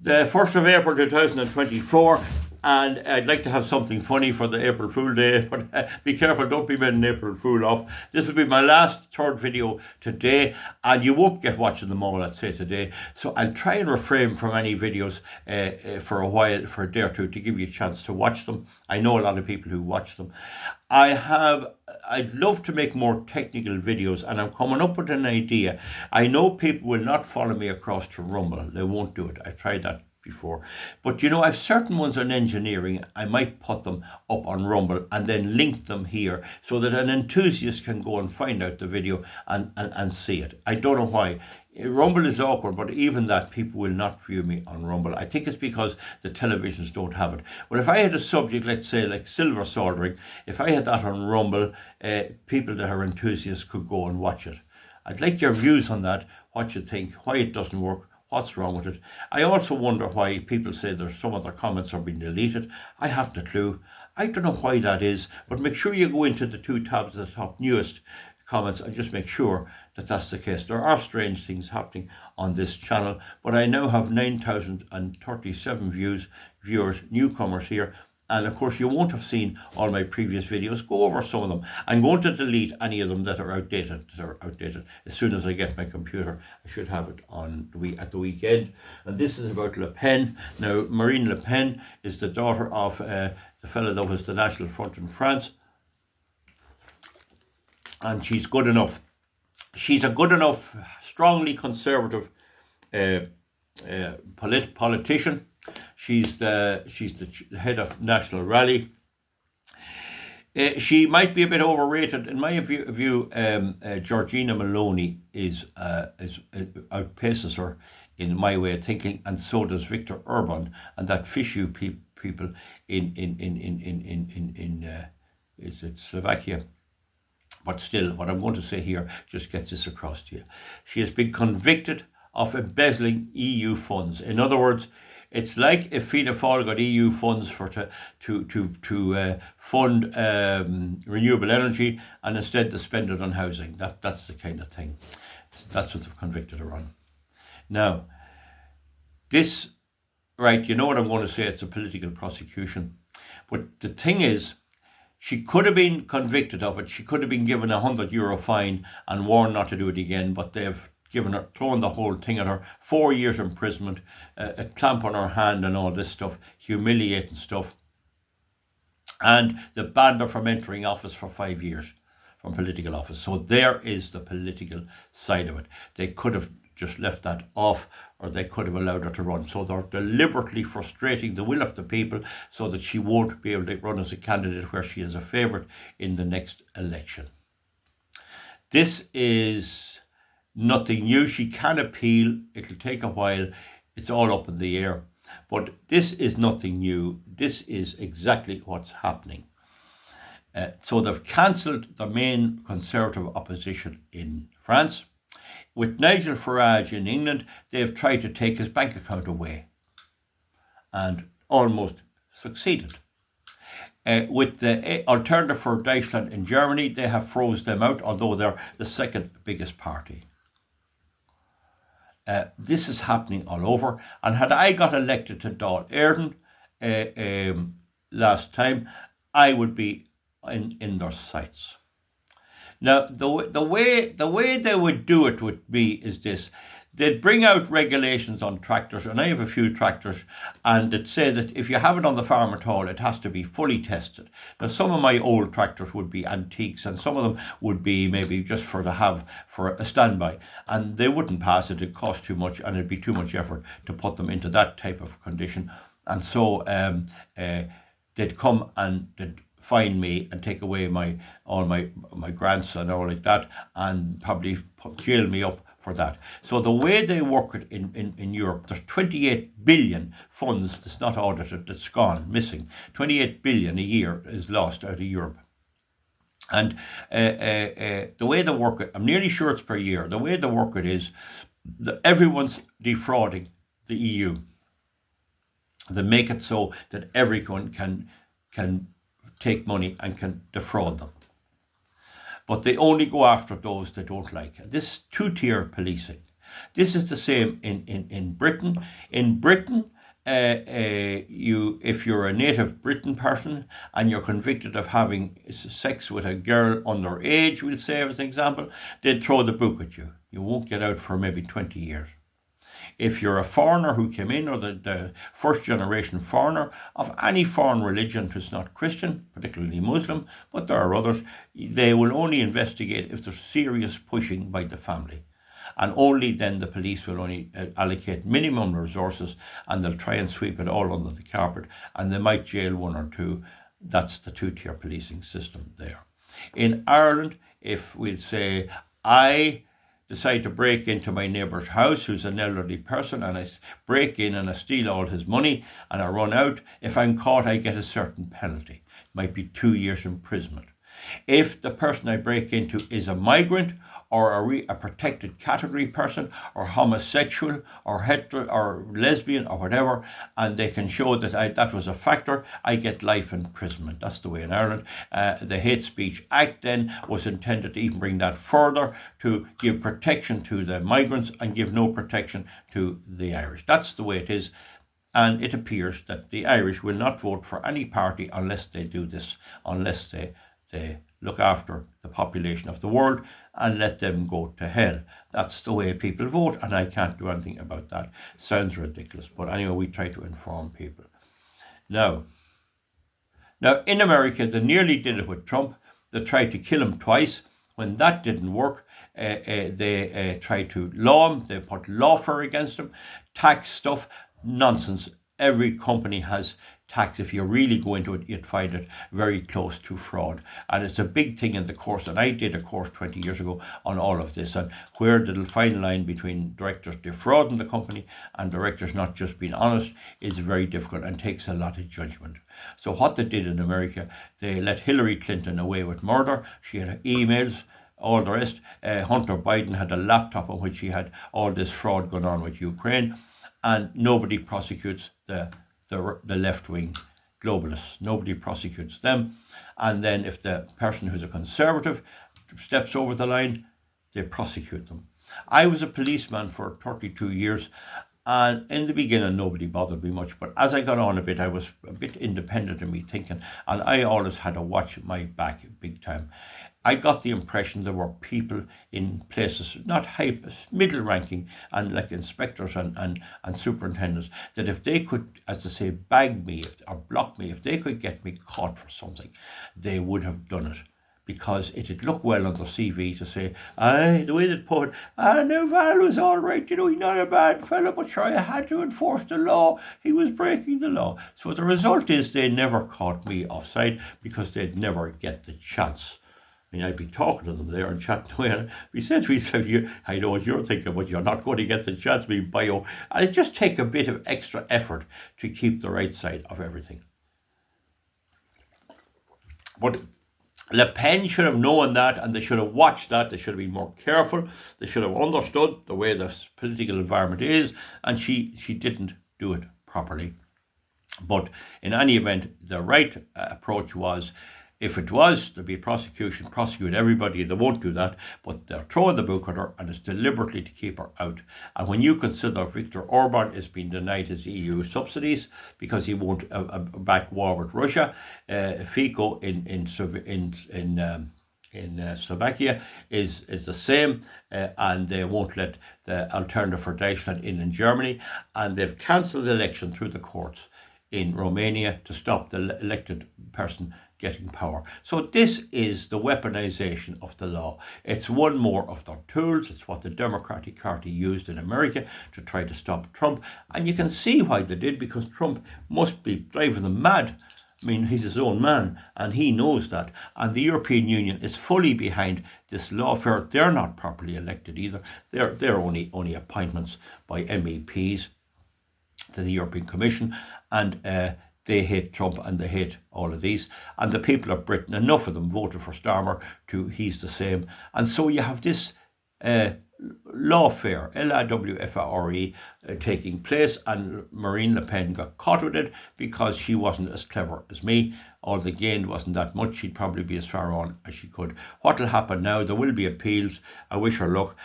the 1st of April 2024, and I'd like to have something funny for the April Fool Day, but be careful, don't be made an April Fool of. This will be my last third video today, and you won't get watching them all, let's say, today. So I'll try and refrain from any videos for a while, for a day or two, to give you a chance to watch them. I know a lot of people who watch them. I'd love to make more technical videos, and I'm coming up with an idea. I know people will not follow me across to Rumble. They won't do it. I've tried that before. But you know, I've certain ones on engineering. I might put them up on Rumble and then link them here so that an enthusiast can go and find out the video and see it. I don't know why. Rumble is awkward, but even that, people will not view me on Rumble. I think it's because the televisions don't have it. But if I had a subject, let's say like silver soldering, if I had that on Rumble, people that are enthusiasts could go and watch it. I'd like your views on that, what you think, why it doesn't work, what's wrong with it. I also wonder why people say there's some of their comments are being deleted. I haven't a clue. I don't know why that is, but make sure you go into the two tabs at the top, newest comments, and just make sure that that's the case. There are strange things happening on this channel, but I now have 9,037 viewers, newcomers here. And of course, you won't have seen all my previous videos. Go over some of them. I'm going to delete any of them that are outdated. As soon as I get my computer. I should have it on at the weekend. And this is about LaPenn. Now, Marine Le Pen is the daughter of the fellow that was the National Front in France. And she's good enough. She's a good enough, strongly conservative politician. She's the head of National Rally. She might be a bit overrated in my view. Georgina Maloney outpaces her in my way of thinking, and so does Viktor Orban and that Fishu people in is it Slovakia. But still, what I'm going to say here just gets this across to you. She has been convicted of embezzling EU funds. In other words, it's like if Fianna Fáil got EU funds to fund renewable energy, and instead they spend it on housing. That's the kind of thing. That's what they've convicted her on. Now, this, right, you know what I'm going to say, it's a political prosecution. But the thing is, she could have been convicted of it. She could have been given €100 fine and warned not to do it again, but they've thrown the whole thing at her. 4 years imprisonment, a clamp on her hand and all this stuff, humiliating stuff. And they banned her from entering office for 5 years, from political office. So there is the political side of it. They could have just left that off, or they could have allowed her to run. So they're deliberately frustrating the will of the people so that she won't be able to run as a candidate where she is a favourite in the next election. This is nothing new. She can appeal. It'll take a while. It's all up in the air. But this is nothing new. This is exactly what's happening. So they've cancelled the main Conservative opposition in France. With Nigel Farage in England, they've tried to take his bank account away and almost succeeded. With the Alternative for Deutschland in Germany, they have froze them out, although they're the second biggest party. This is happening all over. And had I got elected to Dáil Éireann last time, I would be in their sights. Now, the way they would do it with me is this. They'd bring out regulations on tractors, and I have a few tractors, and it'd say that if you have it on the farm at all, it has to be fully tested. Now, some of my old tractors would be antiques, and some of them would be maybe just for a standby, and they wouldn't pass it. It'd cost too much, and it'd be too much effort to put them into that type of condition. And so they'd come and they'd fine me and take away all my grants and all like that, and probably jail me up for that. So the way they work it in Europe, there's 28 billion funds that's not audited, that's gone, missing. 28 billion a year is lost out of Europe. And the way they work it, I'm nearly sure it's per year, the way they work it is that everyone's defrauding the EU. They make it so that everyone can take money and can defraud them. But they only go after those they don't like. This is two-tier policing. This is the same in Britain. In Britain, if you're a native Britain person and you're convicted of having sex with a girl underage, we'll say as an example, they'd throw the book at you. You won't get out for maybe 20 years. If you're a foreigner who came in, or the first generation foreigner of any foreign religion who's not Christian, particularly Muslim, but there are others, they will only investigate if there's serious pushing by the family. And only then the police will only allocate minimum resources, and they'll try and sweep it all under the carpet, and they might jail one or two. That's the two-tier policing system there. In Ireland, if we'll say I decide to break into my neighbour's house, who's an elderly person, and I break in and I steal all his money and I run out, if I'm caught, I get a certain penalty. It might be 2 years imprisonment. If the person I break into is a migrant, or a protected category person, or homosexual, or hetero, or lesbian, or whatever, and they can show that that was a factor, I get life imprisonment. That's the way in Ireland. The Hate Speech Act then was intended to even bring that further, to give protection to the migrants and give no protection to the Irish. That's the way it is. And it appears that the Irish will not vote for any party unless they do this, unless they look after the population of the world and let them go to hell. That's the way people vote, and I can't do anything about that. Sounds ridiculous, but anyway, we try to inform people. Now in America, they nearly did it with Trump. They tried to kill him twice. When that didn't work, they tried to law him. They put Lawfare against him. Tax stuff, nonsense. Every company has tax. If you really go into it, you'd find it very close to fraud. And it's a big thing in the course. And I did a course 20 years ago on all of this, and where the fine line between directors defrauding the company and directors not just being honest is very difficult and takes a lot of judgment. So what they did in America, they let Hillary Clinton away with murder. She had emails, all the rest. Hunter Biden had a laptop on which he had all this fraud going on with Ukraine. And nobody prosecutes the left-wing globalists. Nobody prosecutes them. And then if the person who's a conservative steps over the line, they prosecute them. I was a policeman for 32 years, and in the beginning nobody bothered me much, but as I got on a bit, I was a bit independent in me thinking, and I always had to watch my back big time. I got the impression there were people in places, not high, middle ranking, and like inspectors and superintendents, that if they could, as they say, bag me or block me, if they could get me caught for something, they would have done it. Because it'd look well on the CV to say, the way that put, Val was all right, he's not a bad fellow, but sure, I had to enforce the law. He was breaking the law. So the result is they never caught me offside because they'd never get the chance. I'd be talking to them there and chatting away, and we said to each other, I know what you're thinking, but you're not going to get the chance, me bio. And it just take a bit of extra effort to keep the right side of everything. But LaPenn should have known that, and they should have watched that. They should have been more careful. They should have understood the way the political environment is, and she didn't do it properly. But in any event, the right approach was, if it was to be prosecution, prosecute everybody. They won't do that, but they're throwing the book at her, and it's deliberately to keep her out. And when you consider Viktor Orban is being denied his EU subsidies because he won't back war with Russia, Fico in Slovakia is the same, and they won't let the Alternative for Deutschland in Germany, and they've cancelled the election through the courts in Romania to stop the elected person getting power. So this is the weaponization of the law. It's one more of their tools. It's what the Democratic Party used in America to try to stop Trump. And you can see why they did, because Trump must be driving them mad. He's his own man, and he knows that. And the European Union is fully behind this lawfare. They're not properly elected either. They're only appointments by MEPs to the European Commission, and they hate Trump and they hate all of these. And the people of Britain, enough of them voted for Starmer he's the same. And so you have this lawfare, Lawfare, taking place, and Marine Le Pen got caught with it because she wasn't as clever as me. All the gain wasn't that much. She'd probably be as far on as she could. What will happen now? There will be appeals. I wish her luck.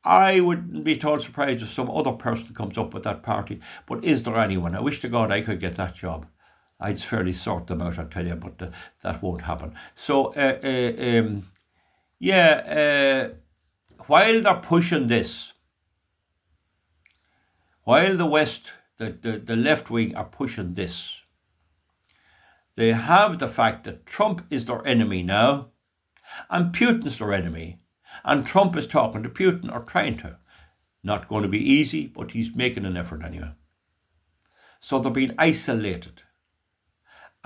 I wouldn't be at all surprised if some other person comes up with that party. But is there anyone? I wish to God I could get that job. I'd fairly sort them out, I tell you, but that won't happen. So, while they're pushing this, while the West, the left wing are pushing this, they have the fact that Trump is their enemy now, and Putin's their enemy, and Trump is talking to Putin, or trying to. Not going to be easy, but he's making an effort anyway. So they're being isolated.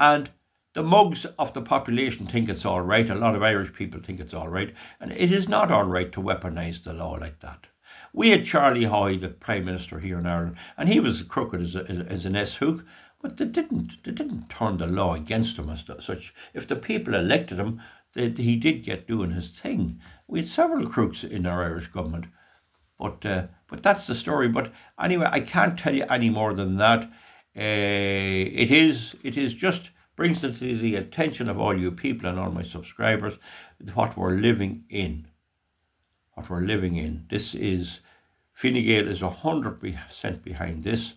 And the mugs of the population think it's all right. A lot of Irish people think it's all right. And it is not all right to weaponise the law like that. We had Charlie Hoy, the Prime Minister here in Ireland, and he was crooked as an S-hook, but they didn't turn the law against him as such. If the people elected him, he did get doing his thing. We had several crooks in our Irish government. But that's the story. But anyway, I can't tell you any more than that. It is just brings it to the attention of all you people and all my subscribers what we're living in. What we're living in. This is, Fine Gael is 100% behind this.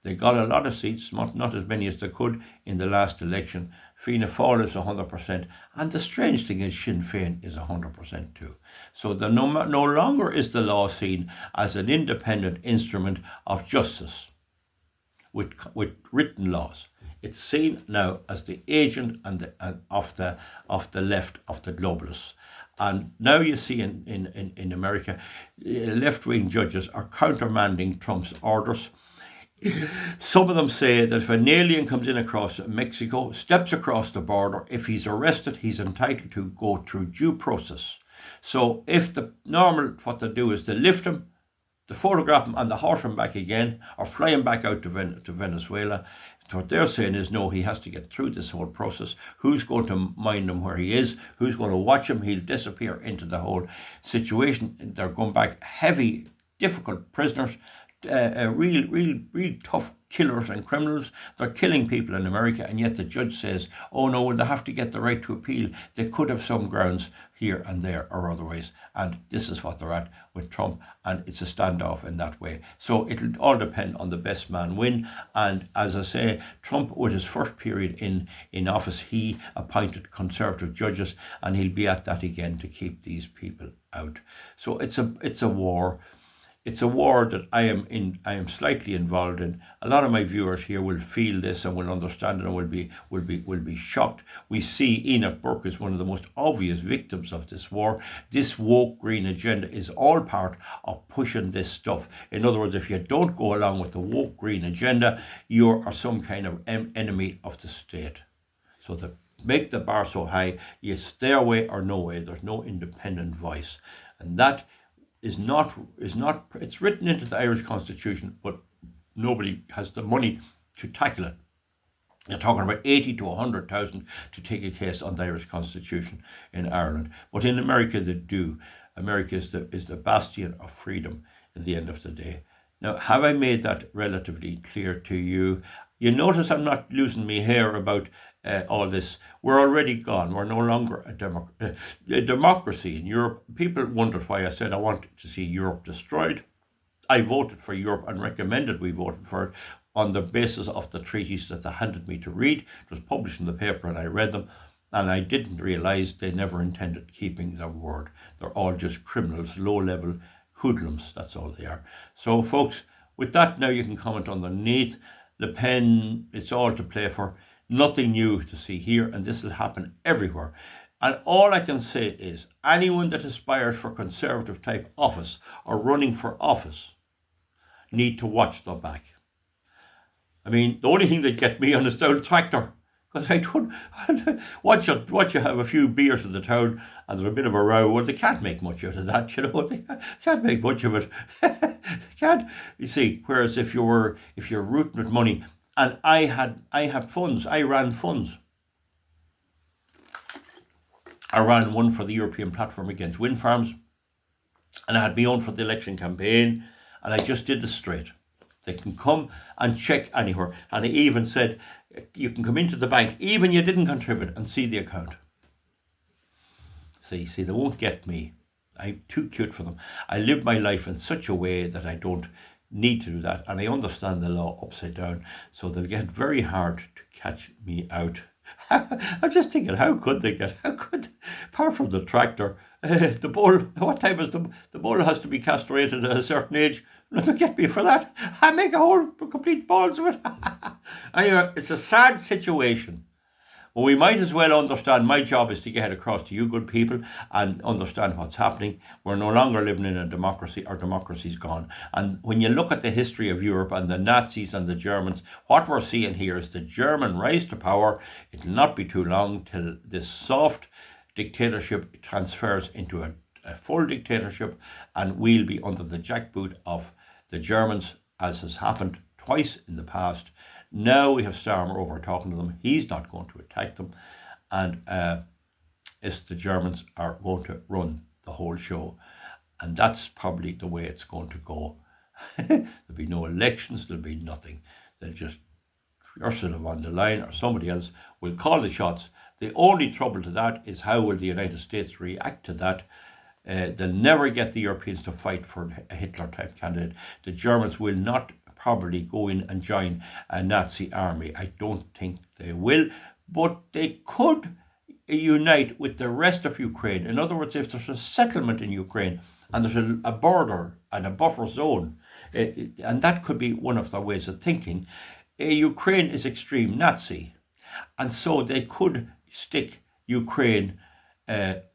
They got a lot of seats, not as many as they could in the last election. Fianna Fáil is 100%, and the strange thing is Sinn Féin is 100% too. So no longer is the law seen as an independent instrument of justice with written laws. It's seen now as the agent of the left, of the globalists. And now you see in America, left-wing judges are countermanding Trump's orders. Some of them say that if an alien comes in across Mexico, steps across the border, if he's arrested, he's entitled to go through due process. So if what they do is they lift him, they photograph him and they horse him back again, or fly him back out to Venezuela. What they're saying is, no, he has to get through this whole process. Who's going to mind him where he is? Who's going to watch him? He'll disappear into the whole situation. They're going back heavy, difficult prisoners, real tough killers and criminals. They're killing people in America, and yet the judge says, oh no, well, they have to get the right to appeal. They could have some grounds here and there or otherwise, and this is what they're at with Trump, and it's a standoff in that way. So it'll all depend on the best man win. And as I say, Trump, with his first period in office, he appointed conservative judges, and he'll be at that again to keep these people out. So it's a war. It's a war that I am slightly involved in. A lot of my viewers here will feel this and will understand it and will be shocked. We see Enoch Burke is one of the most obvious victims of this war. This woke green agenda is all part of pushing this stuff. In other words, if you don't go along with the woke green agenda, you are some kind of enemy of the state. So to make the bar so high, you stay away or no way. There's no independent voice, and that is not it's written into the Irish Constitution, but nobody has the money to tackle it. You're talking about 80 to 100,000 to take a case on the Irish Constitution in Ireland. But in America they do. America is the bastion of freedom at the end of the day. Now, have I made that relatively clear to you? You notice I'm not losing my hair about all this. We're already gone. We're no longer a democracy in Europe. People wondered why I said I wanted to see Europe destroyed. I voted for Europe and recommended we voted for it on the basis of the treaties that they handed me to read. It was published in the paper and I read them, and I didn't realise they never intended keeping their word. They're all just criminals, low-level hoodlums. That's all they are. So, folks, with that, now you can comment underneath. LaPenn, it's all to play for. Nothing new to see here, and this will happen everywhere. And all I can say is, anyone that aspires for conservative type office or running for office need to watch their back. I mean, the only thing that get me on is down tractor, because I don't once you have a few beers in the town and there's a bit of a row, well, they can't make much out of that, you know. They can't make much of it. Can't, you see. Whereas if you're rooting with money, and I had funds, I ran funds. I ran one for the European Platform Against Wind Farms, and I had my own for the election campaign, and I just did this straight. They can come and check anywhere. And I even said, you can come into the bank, even you didn't contribute, and see the account. See, they won't get me. I'm too cute for them. I live my life in such a way that I don't need to do that, and I understand the law upside down, so they'll get very hard to catch me out. I'm just thinking, how could, apart from the tractor, the bull, what time is the bull has to be castrated at a certain age? They'll get me for that. I make a whole complete balls of it. Anyway, it's a sad situation. Well, we might as well understand. My job is to get across to you good people and understand what's happening. We're no longer living in a democracy. Our democracy's gone. And when you look at the history of Europe and the Nazis and the Germans, what we're seeing here is the German rise to power. It'll not be too long till this soft dictatorship transfers into a full dictatorship, and we'll be under the jackboot of the Germans, as has happened twice in the past. Now we have Starmer over talking to them. He's not going to attack them. And it's the Germans are going to run the whole show. And that's probably the way it's going to go. There'll be no elections. There'll be nothing. They'll just, Ursula von der Leyen or somebody else will call the shots. The only trouble to that is how will the United States react to that. They'll never get the Europeans to fight for a Hitler-type candidate. The Germans will not probably go in and join a Nazi army. I don't think they will, but they could unite with the rest of Ukraine. In other words, if there's a settlement in Ukraine and there's a border and a buffer zone, and that could be one of their ways of thinking, Ukraine is extreme Nazi, and so they could stick Ukraine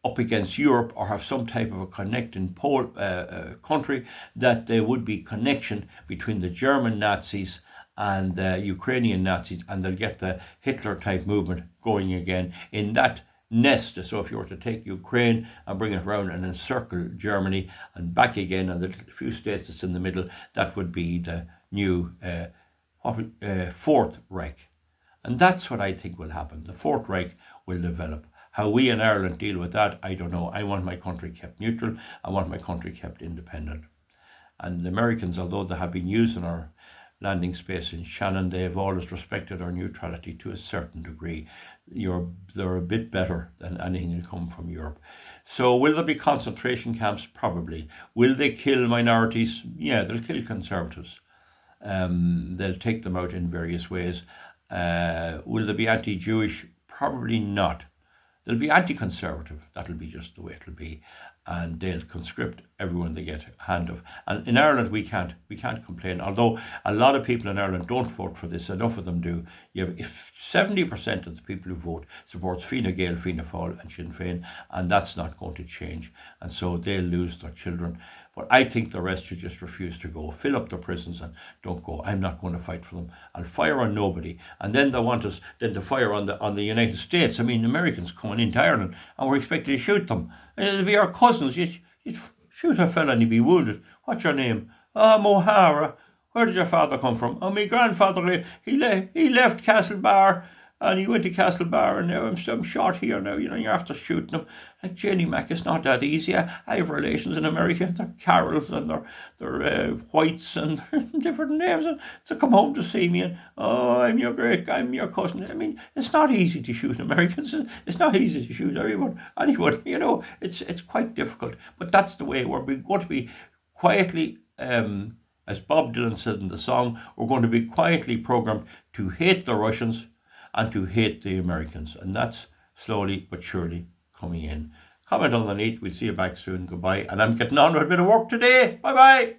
up against Europe or have some type of a connecting country, that there would be connection between the German Nazis and the Ukrainian Nazis, and they'll get the Hitler type movement going again in that nest. So if you were to take Ukraine and bring it around and encircle Germany and back again, and the few states that's in the middle, that would be the new Fourth Reich. And that's what I think will happen. The Fourth Reich will develop. How we in Ireland deal with that, I don't know. I want my country kept neutral. I want my country kept independent. And the Americans, although they have been using our landing space in Shannon, they have always respected our neutrality to a certain degree. They're a bit better than anything that come from Europe. So will there be concentration camps? Probably. Will they kill minorities? Yeah, they'll kill conservatives. They'll take them out in various ways. Will there be anti-Jewish? Probably not. They'll be anti-conservative. That'll be just the way it'll be. And they'll conscript everyone they get a hand of. And in Ireland, we can't complain. Although a lot of people in Ireland don't vote for this, enough of them do. You have, if 70% of the people who vote supports Fine Gael, Fianna Fáil and Sinn Féin, and that's not going to change. And so they'll lose their children. But I think the rest should just refuse to go. Fill up their prisons and don't go. I'm not going to fight for them. I'll fire on nobody. And then they want us then to fire on the United States. I mean, Americans coming into Ireland and we're expected to shoot them. It'll be our cousins. You'd shoot a fella and he'd be wounded. What's your name? Oh, Mohara. Where did your father come from? Oh, my grandfather, he left Castlebar. And he went to Castlebar, and now I'm shot here now. You know, you're after shooting him. Like Jenny Mac, it's not that easy. I have relations in America. They're Carols and they're Whites and they're different names. And to come home to see me and, oh, I'm your cousin. I mean, it's not easy to shoot Americans. It's not easy to shoot anyone. You know, it's quite difficult. But that's the way we're going to be quietly, as Bob Dylan said in the song, we're going to be quietly programmed to hate the Russians and to hate the Americans. And that's slowly but surely coming in. Comment underneath. We'll see you back soon. Goodbye. And I'm getting on with a bit of work today. Bye-bye.